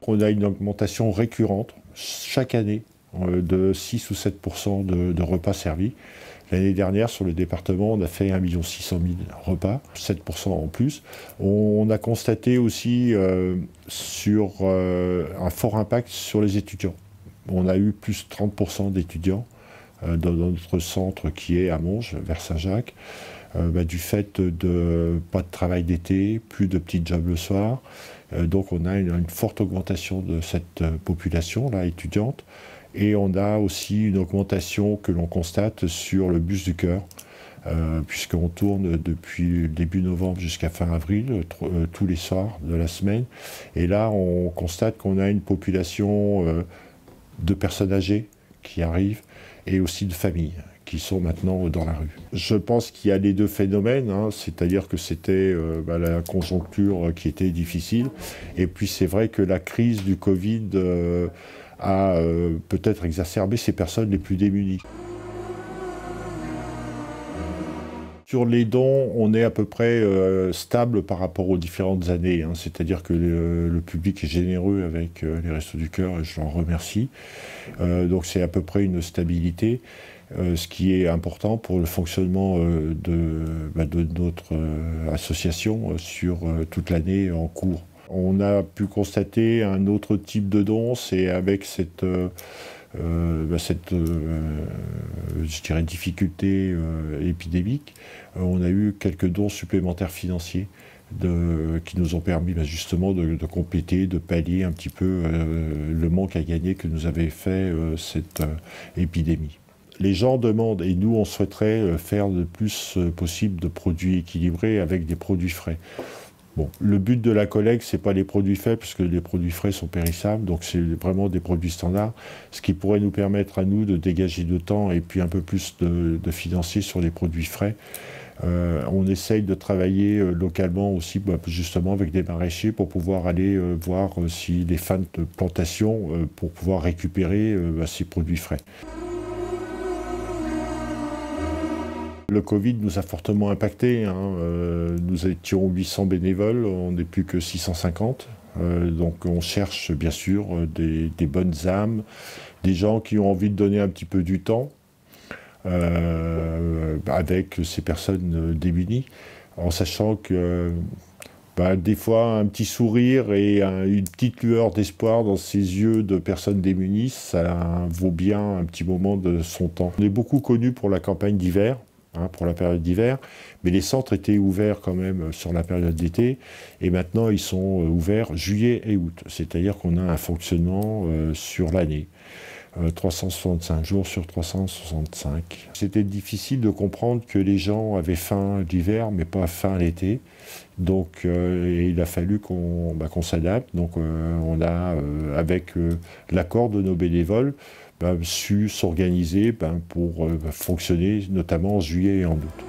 on a une augmentation récurrente chaque année de 6 ou 7% de repas servis. L'année dernière, sur le département, on a fait 1 600 000 repas, 7% en plus. On a constaté aussi un fort impact sur les étudiants. On a eu plus de 30% d'étudiants dans notre centre qui est à Monge, vers Saint-Jacques, du fait de pas de travail d'été, plus de petits jobs le soir. Donc on a une forte augmentation de cette population-là étudiante. Et on a aussi une augmentation que l'on constate sur le bus du cœur, puisqu'on tourne depuis le début novembre jusqu'à fin avril, tous les soirs de la semaine. Et là, on constate qu'on a une population de personnes âgées qui arrivent et aussi de familles qui sont maintenant dans la rue. Je pense qu'il y a les deux phénomènes, c'est-à-dire que c'était la conjoncture qui était difficile, et puis c'est vrai que la crise du Covid a peut-être exacerbé ces personnes les plus démunies. Sur les dons, on est à peu près stable par rapport aux différentes années, c'est-à-dire que le public est généreux avec les Restos du Cœur et je l'en remercie. Donc c'est à peu près une stabilité, ce qui est important pour le fonctionnement de notre association sur toute l'année en cours. On a pu constater un autre type de don, c'est avec cette je dirais, difficulté épidémique. On a eu quelques dons supplémentaires financiers qui nous ont permis justement de compléter, de pallier un petit peu le manque à gagner que nous avait fait cette épidémie. Les gens demandent, et nous on souhaiterait faire le plus possible de produits équilibrés avec des produits frais. Bon, le but de la collecte, ce n'est pas les produits faits, puisque les produits frais sont périssables, donc c'est vraiment des produits standards, ce qui pourrait nous permettre à nous de dégager de temps et puis un peu plus de financier sur les produits frais. On essaye de travailler localement aussi, justement avec des maraîchers, pour pouvoir aller voir si les fans de plantation, pour pouvoir récupérer ces produits frais. Le Covid nous a fortement impactés. Nous étions 800 bénévoles, on n'est plus que 650. Donc on cherche bien sûr des bonnes âmes, des gens qui ont envie de donner un petit peu du temps avec ces personnes démunies, en sachant que des fois un petit sourire et une petite lueur d'espoir dans ces yeux de personnes démunies, ça vaut bien un petit moment de son temps. On est beaucoup connus pour la campagne d'hiver, pour la période d'hiver, mais les centres étaient ouverts quand même sur la période d'été, et maintenant ils sont ouverts juillet et août, c'est-à-dire qu'on a un fonctionnement sur l'année, 365 jours sur 365. C'était difficile de comprendre que les gens avaient faim l'hiver, mais pas faim l'été, donc il a fallu qu'on s'adapte, donc on a, avec l'accord de nos bénévoles, su s'organiser pour fonctionner, notamment en juillet et en août.